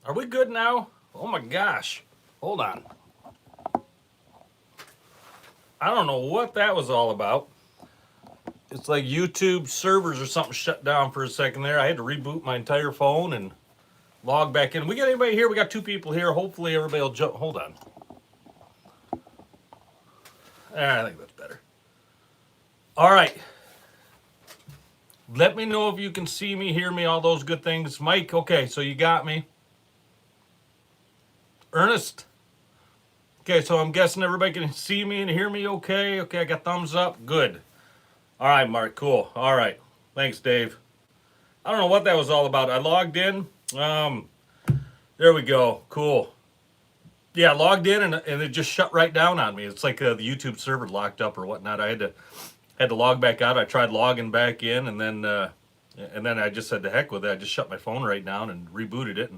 Are we good now? Oh my gosh. Hold on. I don't know what that was all about. It's like YouTube servers or something shut down for a second there. I had to reboot my entire phone and log back in. We got anybody here? We got 2 people here. Hopefully everybody will jump. Hold on. I think that's better. All right. Let me know if you can see me, hear me, all those good things. Mike, okay, so you got me. Ernest. Okay, so I'm guessing everybody can see me and hear me okay. Okay, I got thumbs up. Good. All right, Mark, cool. All right. Thanks, Dave. I don't know what that was all about. I logged in. There we go. Cool. Yeah, I logged in and it just shut right down on me. It's like the YouTube server locked up or whatnot. I had to log back out. I tried logging back in and then I just said the heck with it. I just shut my phone right down and rebooted it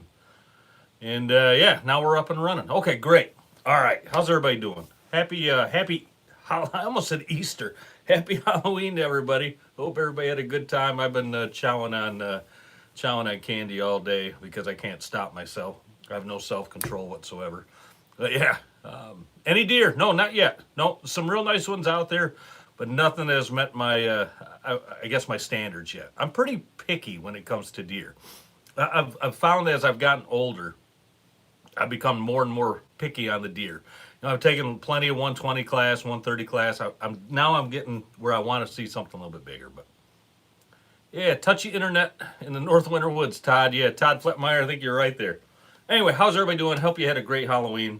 and yeah, now we're up and running. Okay, great. All right, how's everybody doing? Happy I almost said Easter. Happy Halloween to everybody. Hope everybody had a good time. I've been chowing on candy all day because I can't stop myself. I have no self-control whatsoever. But yeah, any deer? No, not yet. No, some real nice ones out there, but nothing has met my, I guess my standards yet. I'm pretty picky when it comes to deer. I've found as I've gotten older, I've become more and more picky on the deer. You know, I've taken plenty of 120 class, 130 class. I'm getting where I want to see something a little bit bigger. But yeah, touchy internet in the North Winter Woods, Todd. Yeah, Todd Fletmeyer, I think you're right there. Anyway, how's everybody doing? Hope you had a great Halloween.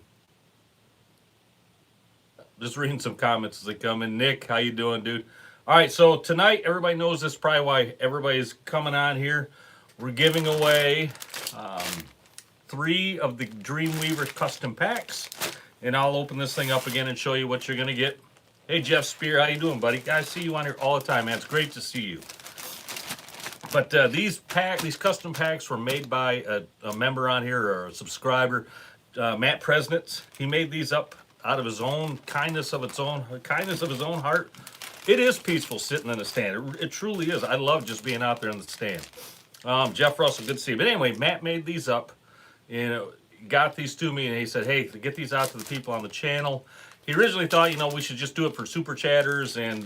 Just reading some comments as they come in. Nick, how you doing, dude? All right, so tonight, everybody knows this, probably why everybody's coming on here. We're giving away 3 of the Dreamweaver custom packs, and I'll open this thing up again and show you what you're gonna get. Hey, Jeff Spear, how you doing, buddy? Guys, see you on here all the time, man. It's great to see you. But these custom packs were made by a member on here or a subscriber, Matt Presnitz. He made these up out of his own kindness of his own heart. It is peaceful sitting in the stand. It truly is. I love just being out there in the stand. Jeff Russell, good to see you. But anyway, Matt made these up, got these to me, and he said, hey, to get these out to the people on the channel. He originally thought, we should just do it for super chatters and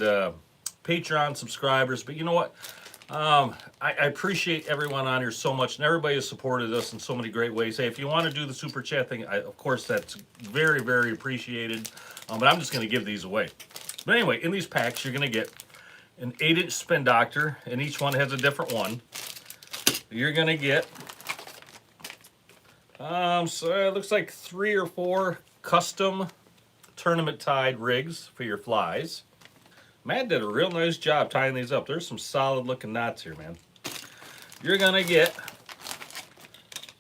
Patreon subscribers. But you know what? I appreciate everyone on here so much, and everybody has supported us in so many great ways. Hey, if you want to do the super chat thing, of course, that's very, very appreciated. But I'm just going to give these away. But anyway, in these packs, you're going to get an 8-inch spin doctor, and each one has a different one. You're going to get, so it looks like 3 or 4 custom tournament tied rigs for your flies. Matt did a real nice job tying these up. There's some solid looking knots here, man. You're gonna get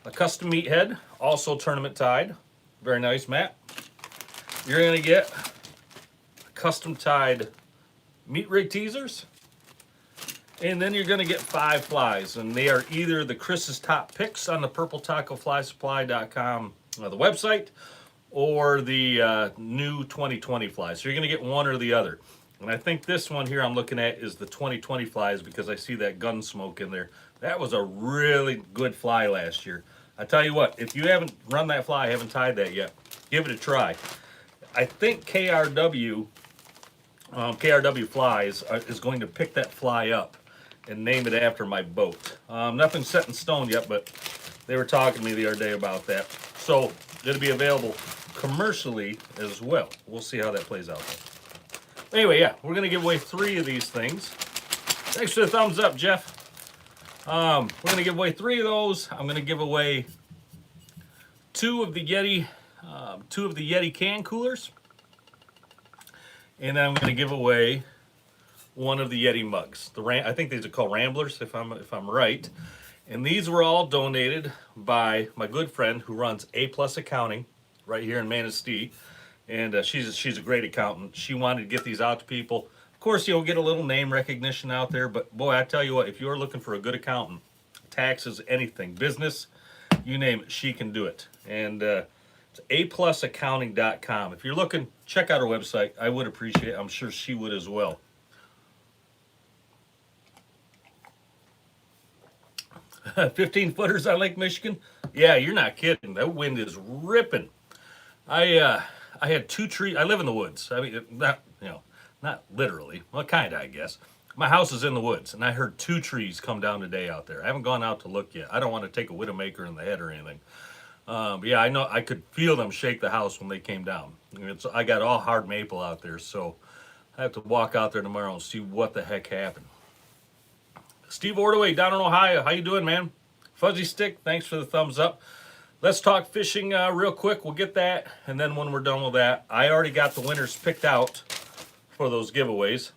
a custom meathead, also tournament tied. Very nice, Matt. You're gonna get custom tied meat rig teasers. And then you're gonna get 5 flies, and they are either the Chris's Top Picks on the purpletacoflysupply.com, the website, or the new 2020 flies. So you're gonna get one or the other. And I think this one here I'm looking at is the 2020 flies because I see that gun smoke in there. That was a really good fly last year. I tell you what, if you haven't run that fly, haven't tied that yet, give it a try. I think KRW Flies is going to pick that fly up and name it after my boat. Nothing's set in stone yet, but they were talking to me the other day about that. So it'll be available commercially as well. We'll see how that plays out. Anyway, yeah, we're going to give away 3 of these things. Thanks for the thumbs up, Jeff. We're going to give away 3 of those. I'm going to give away 2 of the Yeti can coolers. And then I'm going to give away 1 of the Yeti mugs. I think these are called Ramblers, if I'm right. And these were all donated by my good friend who runs A+ Accounting right here in Manistee. And she's a great accountant. She wanted to get these out to people. Of course, you'll get a little name recognition out there. But boy, I tell you what, if you're looking for a good accountant, taxes, anything, business, you name it, she can do it. And it's aplusaccounting.com. If you're looking, check out her website. I would appreciate it. I'm sure she would as well. 15 footers on Lake Michigan. Yeah, you're not kidding. That wind is ripping. I I had two trees. I live in the woods. I mean, not not literally. Well, kind of, I guess. My house is in the woods, and I heard two trees come down today out there. I haven't gone out to look yet. I don't want to take a widowmaker in the head or anything. But yeah, I know I could feel them shake the house when they came down. I got all hard maple out there, so I have to walk out there tomorrow and see what the heck happened. Steve Ordaway down in Ohio, how you doing, man? Fuzzy Stick, thanks for the thumbs up. Let's talk fishing real quick. We'll get that, and then when we're done with that, I already got the winners picked out for those giveaways.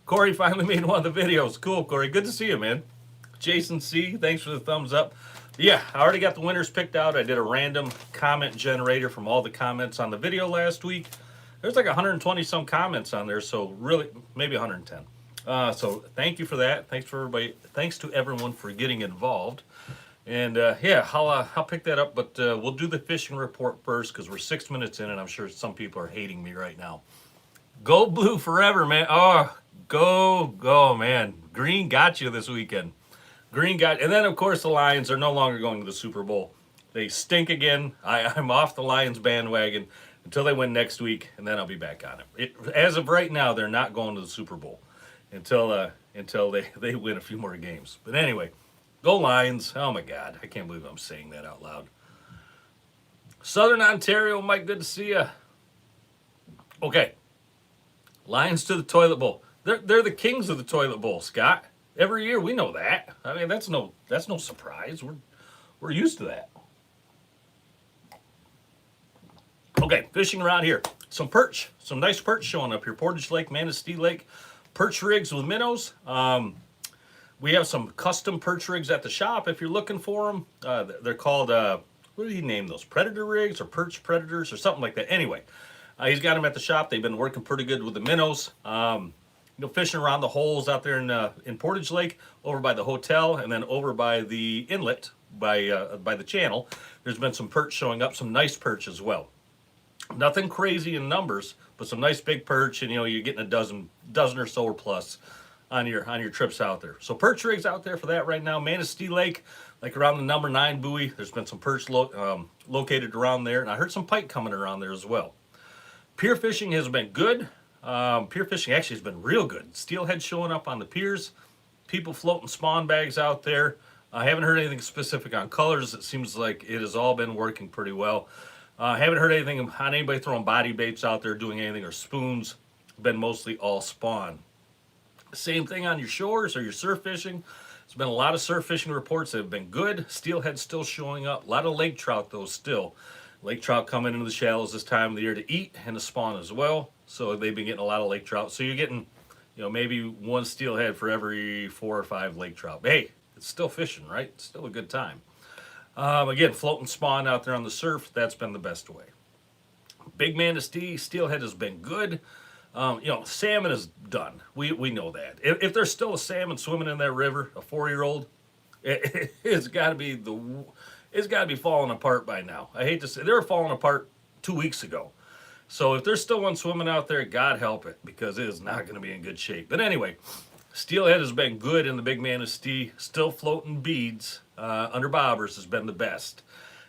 Corey finally made one of the videos. Cool, Corey. Good to see you, man. Jason C, thanks for the thumbs up. Yeah, I already got the winners picked out. I did a random comment generator from all the comments on the video last week. There's like 120 some comments on there, so really, maybe 110. So thank you for that. Thanks for everybody. Thanks to everyone for getting involved. And yeah, I'll pick that up, but we'll do the fishing report first because we're 6 minutes in, and I'm sure some people are hating me right now. Go blue forever, man. Oh, go, man. Green got you this weekend. Green got, and then of course the Lions are no longer going to the Super Bowl. They stink again. I'm off the Lions bandwagon until they win next week, and then I'll be back on it. As of right now, they're not going to the Super Bowl until they win a few more games. But anyway, go Lions. Oh my God, I can't believe I'm saying that out loud. Southern Ontario, Mike, good to see you. Okay, Lions to the toilet bowl. They're the kings of the toilet bowl, Scott. Every year we know that. I mean, that's no surprise. We're used to that. Okay, fishing around here. Some perch, some nice perch showing up here. Portage Lake, Manistee Lake, perch rigs with minnows. We have some custom perch rigs at the shop if you're looking for them. They're called, what did he name those? Predator rigs or perch predators or something like that. Anyway, he's got them at the shop. They've been working pretty good with the minnows. Fishing around the holes out there in Portage Lake, over by the hotel, and then over by the inlet by the channel. There's been some perch showing up, some nice perch as well. Nothing crazy in numbers, but some nice big perch, and you're getting a dozen or so or plus on your trips out there. So perch rigs out there for that right now. Manistee Lake, like around the number 9 buoy, there's been some perch located around there, and I heard some pike coming around there as well. Pier fishing has been good. Pier fishing actually has been real good. Steelhead showing up on the piers, people floating spawn bags out there. I haven't heard anything specific on colors. It seems like it has all been working pretty well. I haven't heard anything on anybody throwing body baits out there, doing anything, or spoons. Been mostly all spawn. Same thing on your shores or your surf fishing. There's been a lot of surf fishing reports that have been good. Steelhead still showing up. A lot of lake trout though still. Lake trout coming into the shallows this time of the year to eat and to spawn as well. So they've been getting a lot of lake trout. So you're getting, maybe one steelhead for every 4 or 5 lake trout. But hey, it's still fishing, right? It's still a good time. Again, floating spawn out there on the surf, that's been the best way. Big Manistee, steelhead has been good. Salmon is done. We know that. If there's still a salmon swimming in that river, a 4-year-old, it's got to be falling apart by now. I hate to say, they were falling apart 2 weeks ago. So if there's still one swimming out there, God help it, because it is not going to be in good shape. But anyway, steelhead has been good in the Big Manistee. Still floating beads under bobbers has been the best.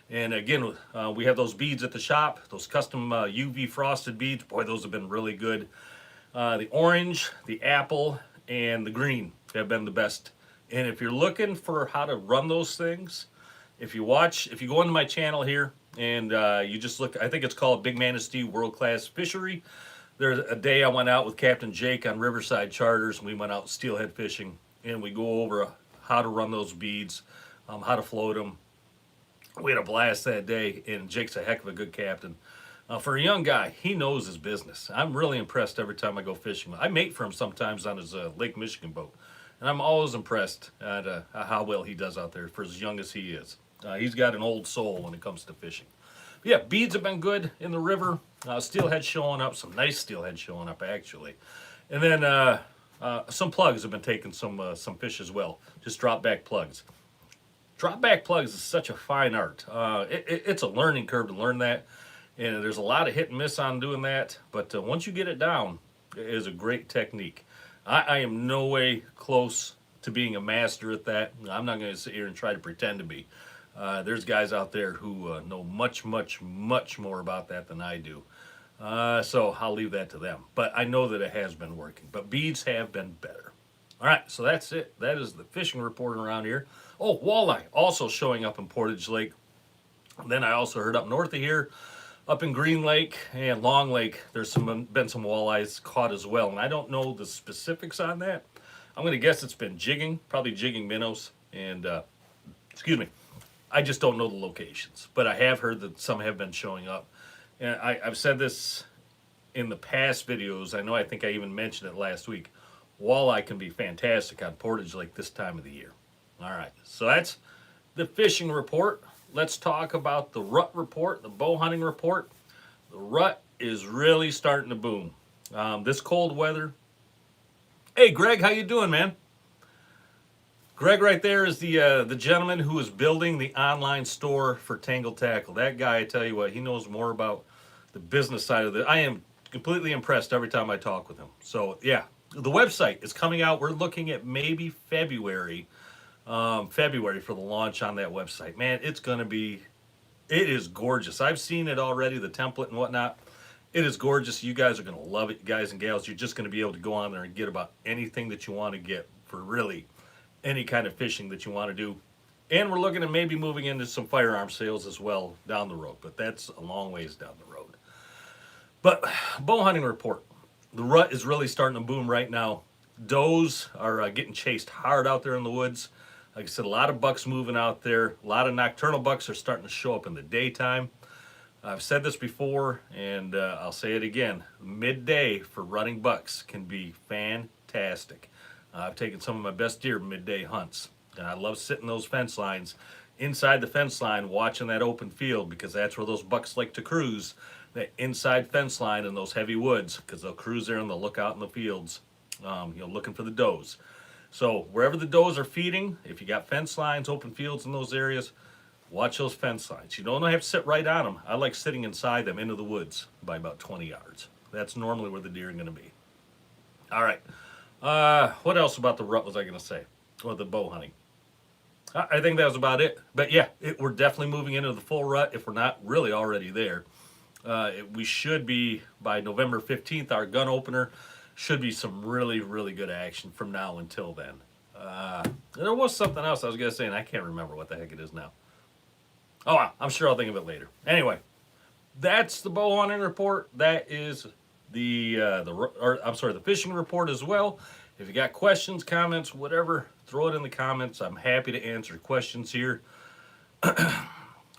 And again, we have those beads at the shop, those custom UV frosted beads. Boy, those have been really good. The orange, the apple, and the green have been the best. And if you're looking for how to run those things, if you go into my channel here and you just look, I think it's called Big Manistee World Class Fishery. There's a day I went out with Captain Jake on Riverside Charters, and we went out steelhead fishing, and we go over how to run those beads, how to float them. We had a blast that day, and Jake's a heck of a good captain. For a young guy, he knows his business. I'm really impressed every time I go fishing. I mate for him sometimes on his Lake Michigan boat, and I'm always impressed at how well he does out there for as young as he is. He's got an old soul when it comes to fishing. But yeah, beads have been good in the river. Steelhead showing up, some nice steelhead showing up actually. And then some plugs have been taking some fish as well, just drop back plugs. Drop back plugs is such a fine art. It's a learning curve to learn that, and there's a lot of hit and miss on doing that, but once you get it down, it is a great technique. I am no way close to being a master at that. I'm not going to sit here and try to pretend to be. There's guys out there who know much, much, much more about that than I do. So I'll leave that to them. But I know that it has been working. But beads have been better. All right, so that's it. That is the fishing report around here. Oh, walleye also showing up in Portage Lake. Then I also heard up north of here, up in Green Lake and Long Lake, there's been some walleyes caught as well. And I don't know the specifics on that. I'm going to guess it's been jigging, probably jigging minnows. And, excuse me, I just don't know the locations. But I have heard that some have been showing up. And I've said this in the past videos. I think I even mentioned it last week. Walleye can be fantastic on Portage Lake this time of the year. All right, so that's the fishing report. Let's talk about the rut report, the bow hunting report. The rut is really starting to boom. This cold weather. Hey, Greg, how you doing, man? Greg right there is the gentleman who is building the online store for Tangled Tackle. That guy, I tell you what, he knows more about the business side of it. I am completely impressed every time I talk with him. So, yeah, the website is coming out. We're looking at maybe February for the launch on that website. Man, it is gorgeous. I've seen it already, the template and whatnot. It is gorgeous. You guys are going to love it, guys and gals. You're just going to be able to go on there and get about anything that you want to get for really any kind of fishing that you want to do. And we're looking at maybe moving into some firearm sales as well down the road, but that's a long ways down the road. But bow hunting report. The rut is really starting to boom right now. Does are getting chased hard out there in the woods. Like I said, a lot of bucks moving out there. A lot of nocturnal bucks are starting to show up in the daytime. I've said this before, and I'll say it again. Midday for running bucks can be fantastic. I've taken some of my best deer midday hunts, and I love sitting those fence lines, inside the fence line, watching that open field, because that's where those bucks like to cruise, that inside fence line in those heavy woods, because they'll cruise there and they'll look out in the fields, looking for the does. So wherever the does are feeding, if you got fence lines, open fields in those areas, watch those fence lines. You don't have to sit right on them. I like sitting inside them into the woods by about 20 yards. That's normally where the deer are going to be. All right. What else about the rut was I going to say? Or the bow hunting? I think that was about it. But yeah, we're definitely moving into the full rut if we're not really already there. We should be, by November 15th, our gun opener, should be some really, really good action from now until then. There was something else I was going to say, and I can't remember what the heck it is now. Oh, I'm sure I'll think of it later. Anyway, that's the bow hunting report. That is the fishing report as well. If you got questions, comments, whatever, throw it in the comments. I'm happy to answer questions here.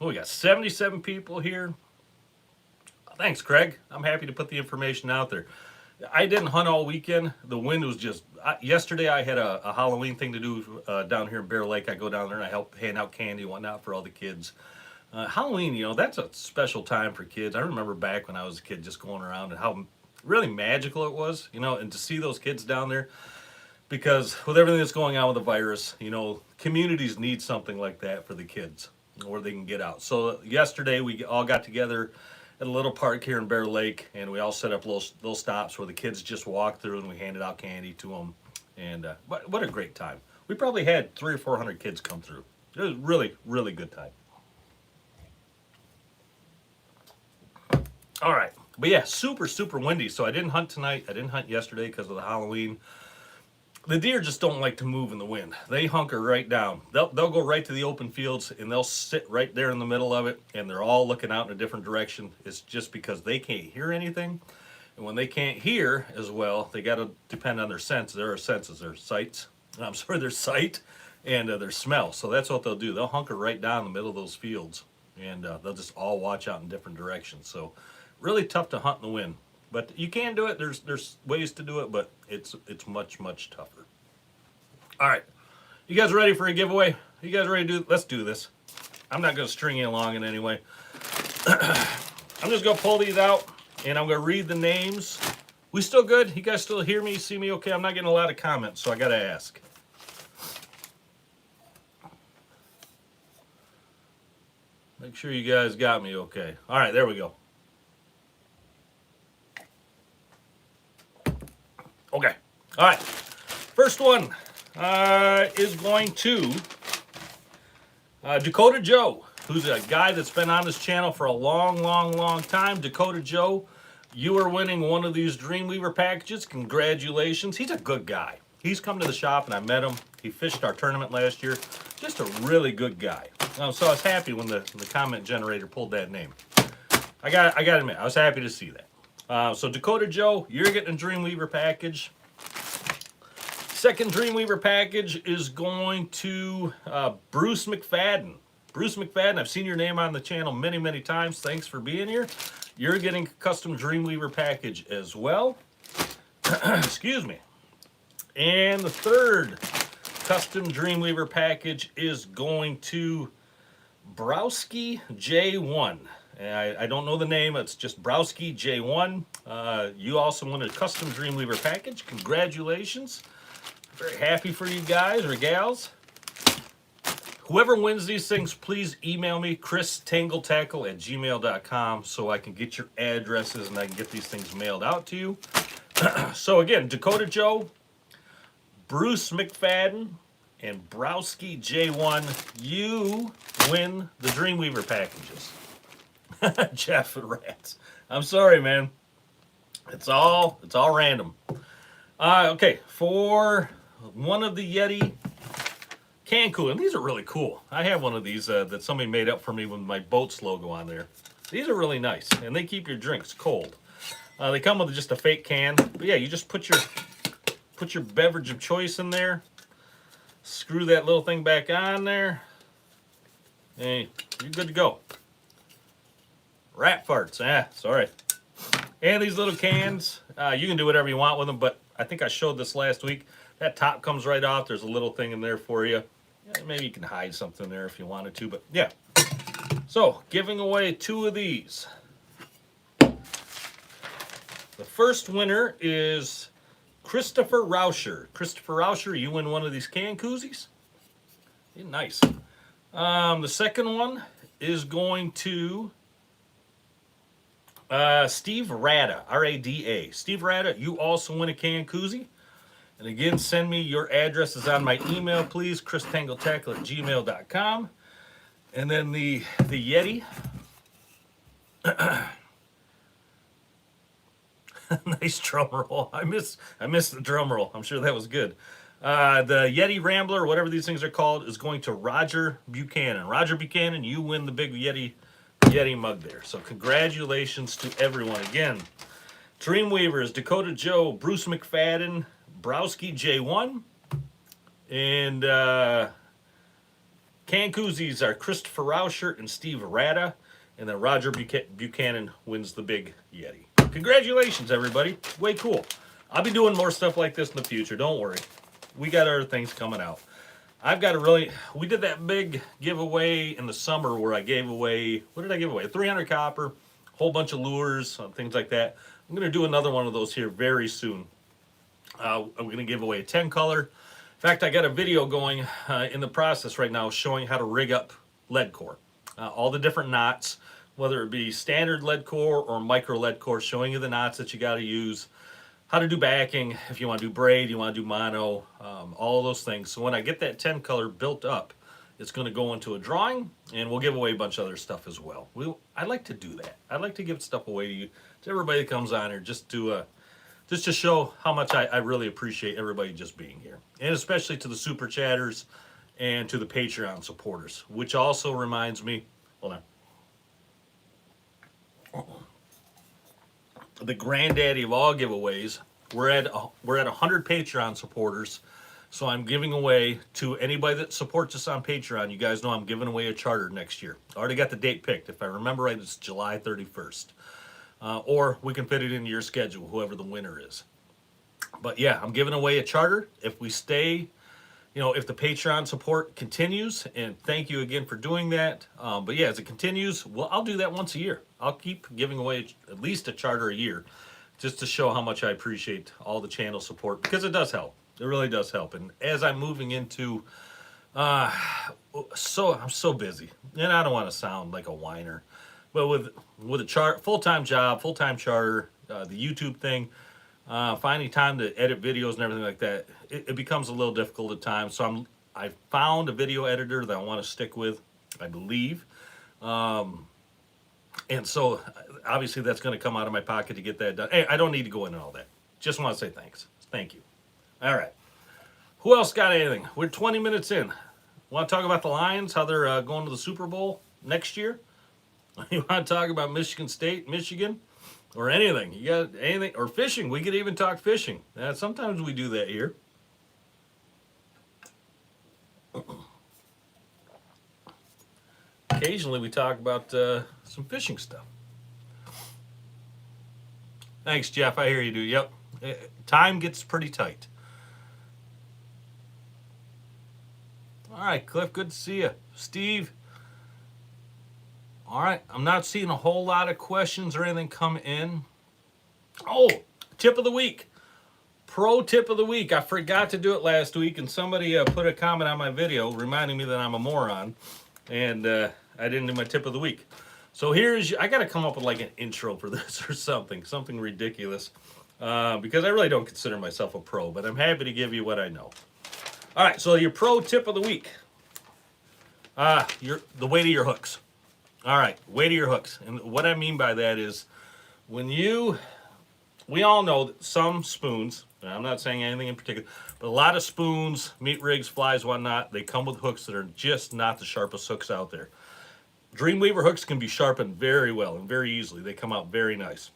We got 77 people here. Thanks, Craig. I'm happy to put the information out there. I didn't hunt all weekend. The wind was just... yesterday I had a Halloween thing to do down here in Bear Lake. I go down there and I help hand out candy and whatnot for all the kids. Halloween, that's a special time for kids. I remember back when I was a kid just going around and how really magical it was, and to see those kids down there. Because with everything that's going on with the virus, communities need something like that for the kids where they can get out. So yesterday we all got together at a little park here in Bear Lake, and we all set up little stops where the kids just walked through and we handed out candy to them. And what a great time. We probably had 300 or 400 kids come through. It was really, really good time. All right. But yeah, super, super windy. So I didn't hunt tonight. I didn't hunt yesterday because of the Halloween. The deer just don't like to move in the wind. They hunker right down. They'll go right to the open fields and they'll sit right there in the middle of it, and they're all looking out in a different direction. It's just because they can't hear anything. And when they can't hear as well, they got to depend on their sense. There are senses, their sights. Their sight and their smell. So that's what they'll do. They'll hunker right down in the middle of those fields, and they'll just all watch out in different directions. So really tough to hunt in the wind. But you can do it. There's ways to do it, but it's much, much tougher. All right. You guys ready for a giveaway? You guys ready to do it? Let's do this. I'm not going to string you along in any way. I'm just going to pull these out, and I'm going to read the names. We still good? You guys still hear me, see me okay? I'm not getting a lot of comments, so I got to ask. Make sure you guys got me okay. All right, there we go. Okay. All right. First one. is going to Dakota Joe, who's a guy that's been on this channel for a long time. Dakota Joe, you are winning one of these Dreamweaver packages. Congratulations. He's a good guy. He's come to the shop and I met him. He fished our tournament last year. Just a really good guy. So I was happy when the comment generator pulled that name. I got to admit, I was happy to see that. So Dakota Joe, you're getting a Dreamweaver package. Second Dreamweaver package is going to Bruce McFadden. Bruce McFadden, I've seen your name on the channel many times. Thanks for being here. You're getting a custom Dreamweaver package as well. Excuse me. And the third custom Dreamweaver package is going to Browski J1. I don't know the name. It's just Browski J1. You also won a custom Dreamweaver package. Congratulations. Very happy for you guys or gals. Whoever wins these things, please email me, christangleTackle@gmail.com, so I can get your addresses and I can get these things mailed out to you. So again, Dakota Joe, Bruce McFadden, and Browski J1, you win the Dreamweaver packages. Jeff and Rats. I'm sorry, man. It's all random. Okay, for one of the Yeti can cooler. These are really cool. I have one of these that somebody made up for me with my boat's logo on there. These are really nice, and they keep your drinks cold. They come with just a fake can. But yeah, you just put your beverage of choice in there. Screw that little thing back on there. Hey, you're good to go. Rat farts. Sorry. And these little cans, you can do whatever you want with them, but I think I showed this last week. That top comes right off. There's a little thing in there for you. Maybe you can hide something there if you wanted to, but yeah. So, giving away two of these. The first winner is Christopher Rauscher. Christopher Rauscher, you win one of these can koozies. Yeah, nice. The second one is going to Steve Rada, R-A-D-A. Steve Rada, you also win a can koozie. And again, send me your addresses on my email, please, christangleTackle@gmail.com. And then the Yeti. Nice drum roll. I missed the drum roll. I'm sure that was good. The Yeti Rambler, whatever these things are called, is going to Roger Buchanan. Roger Buchanan, you win the big Yeti mug there. So congratulations to everyone. Again, Dreamweavers, Dakota Joe, Bruce McFadden, Browski J1, and can koozies are Christopher Rauscher and Steve Rada, and then Roger Buchanan wins the big Yeti. Congratulations, everybody. Way cool. I'll be doing more stuff like this in the future. Don't worry. We got other things coming out. We did that big giveaway in the summer where I gave away, what did I give away? 300 copper, a whole bunch of lures, things like that. I'm going to do another one of those here very soon. I'm going to give away a 10 color. In fact, I got a video going in the process right now showing how to rig up lead core. All the different knots, whether it be standard lead core or micro lead core, showing you the knots that you got to use, how to do backing, if you want to do braid, you want to do mono, all those things. So when I get that 10 color built up, it's going to go into a drawing, and we'll give away a bunch of other stuff as well. I like to do that. I like to give stuff away to you, to everybody that comes on here, just to show how much I really appreciate everybody just being here. And especially to the Super Chatters and to the Patreon supporters, which also reminds me, hold on. The granddaddy of all giveaways, we're at 100 Patreon supporters, so I'm giving away to anybody that supports us on Patreon. You guys know I'm giving away a charter next year. I already got the date picked. If I remember right, it's July 31st. Or we can fit it into your schedule, whoever the winner is. But yeah, I'm giving away a charter. If we stay, if the Patreon support continues, and thank you again for doing that. But yeah, as it continues, well, I'll do that once a year. I'll keep giving away at least a charter a year, just to show how much I appreciate all the channel support, because it does help. It really does help. And as I'm moving into, I'm so busy, and I don't want to sound like a whiner, but with a full-time job, full-time charter, the YouTube thing, Finding time to edit videos and everything like that, it becomes a little difficult at times. So I found a video editor that I want to stick with, I believe. And so obviously that's going to come out of my pocket to get that done. Hey, I don't need to go into all that. Just want to say thanks. Thank you. All right. Who else got anything? We're 20 minutes in. Want to talk about the Lions, how they're going to the Super Bowl next year? You want to talk about Michigan State, Michigan, or anything? You got anything? Or fishing? We could even talk fishing. Sometimes we do that here. Occasionally we talk about some fishing stuff. Thanks, Jeff. I hear you do. Yep. Time gets pretty tight. All right, Cliff, good to see you. Steve. All right, I'm not seeing a whole lot of questions or anything come in. Oh, tip of the week. Pro tip of the week. I forgot to do it last week, and somebody put a comment on my video reminding me that I'm a moron, and I didn't do my tip of the week. So I got to come up with like an intro for this or something ridiculous, because I really don't consider myself a pro, but I'm happy to give you what I know. All right, so your pro tip of the week. The weight of your hooks. All right, weight of your hooks. And what I mean by that is we all know that some spoons, and I'm not saying anything in particular, but a lot of spoons, meat rigs, flies, whatnot, they come with hooks that are just not the sharpest hooks out there. Dreamweaver hooks can be sharpened very well and very easily. They come out very nice.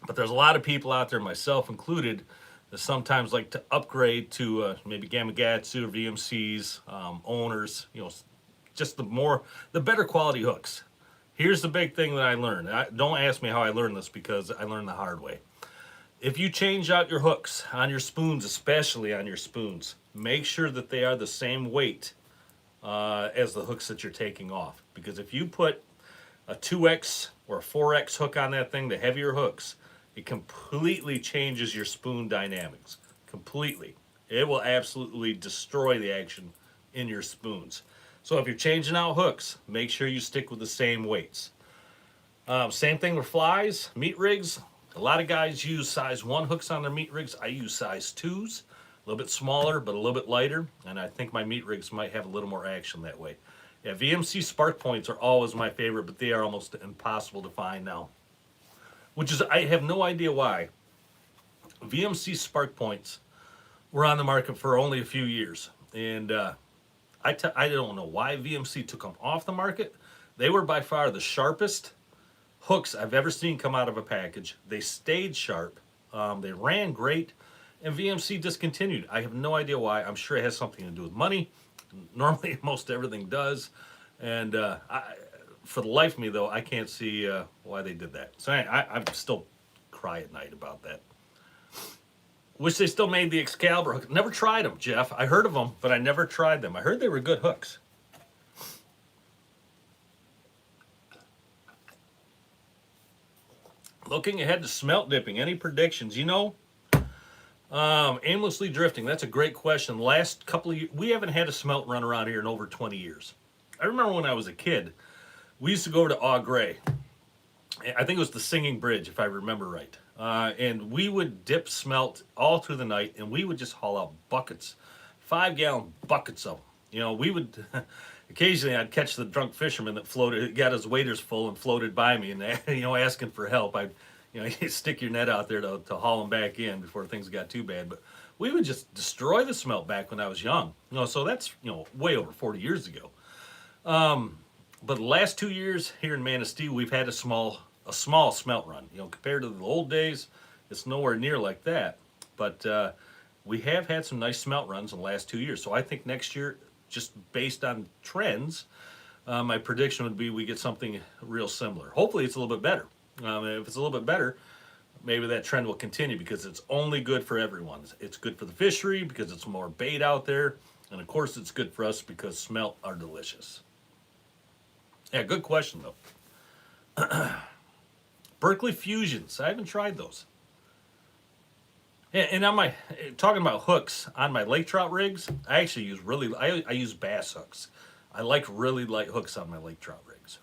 But there's a lot of people out there, myself included, that sometimes like to upgrade to maybe Gamakatsu or VMCs, owners, just the better quality hooks. Here's the big thing that I learned. Don't ask me how I learned this, because I learned the hard way. If you change out your hooks on your spoons, especially on your spoons, make sure that they are the same weight as the hooks that you're taking off. Because if you put a 2X or a 4X hook on that thing, the heavier hooks, it completely changes your spoon dynamics. Completely. It will absolutely destroy the action in your spoons. So if you're changing out hooks, make sure you stick with the same weights. Same thing with flies, meat rigs. A lot of guys use size 1 hooks on their meat rigs. I use size 2s, a little bit smaller, but a little bit lighter. And I think my meat rigs might have a little more action that way. Yeah, VMC spark points are always my favorite, but they are almost impossible to find now. I have no idea why. VMC spark points were on the market for only a few years. And I don't know why VMC took them off the market. They were by far the sharpest hooks I've ever seen come out of a package. They stayed sharp. They ran great. And VMC discontinued. I have no idea why. I'm sure it has something to do with money. Normally, most everything does. And for the life of me, though, I can't see why they did that. So I still cry at night about that. Wish they still made the Excalibur hook. Never tried them, Jeff. I heard of them, but I never tried them. I heard they were good hooks. Looking ahead to smelt dipping. Any predictions? Aimlessly drifting. That's a great question. The last couple of years, we haven't had a smelt run around here in over 20 years. I remember when I was a kid, we used to go over to Au Gres. I think it was the Singing Bridge, if I remember right. And we would dip smelt all through the night, and we would just haul out buckets, 5-gallon buckets of them. We would, occasionally I'd catch the drunk fisherman that got his waders full and floated by me and, asking for help. You stick your net out there to haul them back in before things got too bad. But we would just destroy the smelt back when I was young. So that's, way over 40 years ago. But the last 2 years here in Manistee, we've had a small smelt run. Compared to the old days, it's nowhere near like that. But we have had some nice smelt runs in the last 2 years. So I think next year, just based on trends, my prediction would be we get something real similar. Hopefully it's a little bit better. If it's a little bit better, maybe that trend will continue, because it's only good for everyone. It's good for the fishery because it's more bait out there. And of course it's good for us because smelt are delicious. Yeah, good question though. Berkeley Fusions. I haven't tried those. And on talking about hooks on my lake trout rigs, I actually use I use bass hooks. I like really light hooks on my lake trout rigs.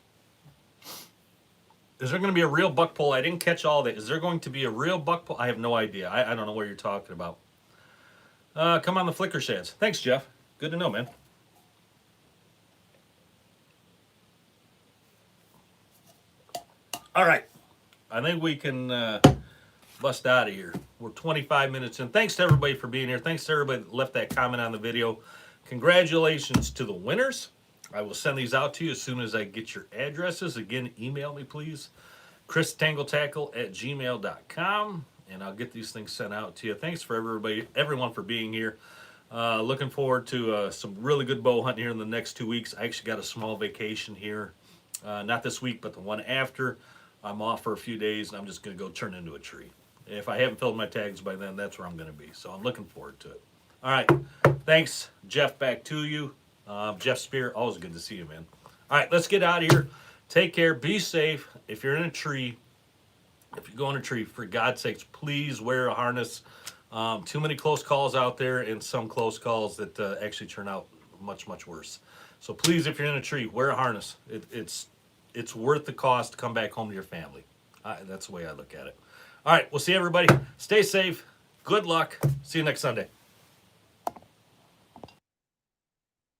Is there going to be a real buck pull? I didn't catch all that. Is there going to be a real buck pull? I have no idea. I don't know what you're talking about. Come on the Flicker Shads. Thanks, Jeff. Good to know, man. All right. I think we can bust out of here. We're 25 minutes in. Thanks to everybody for being here. Thanks to everybody that left that comment on the video. Congratulations to the winners. I will send these out to you as soon as I get your addresses. Again, email me, please. ChrisTangleTackle@gmail.com, and I'll get these things sent out to you. Thanks for everyone for being here. Looking forward to some really good bow hunting here in the next 2 weeks. I actually got a small vacation here. Not this week, but the one after. I'm off for a few days, and I'm just going to go turn into a tree. If I haven't filled my tags by then, that's where I'm going to be. So I'm looking forward to it. All right. Thanks, Jeff. Back to you. Jeff Spear, always good to see you, man. All right, let's get out of here. Take care. Be safe. If you're in a tree, if you go in a tree, for God's sakes, please wear a harness. Too many close calls out there, and some close calls that actually turn out much, much worse. So please, if you're in a tree, wear a harness. It's worth the cost to come back home to your family. That's the way I look at it. All right, we'll see everybody. Stay safe. Good luck. See you next Sunday.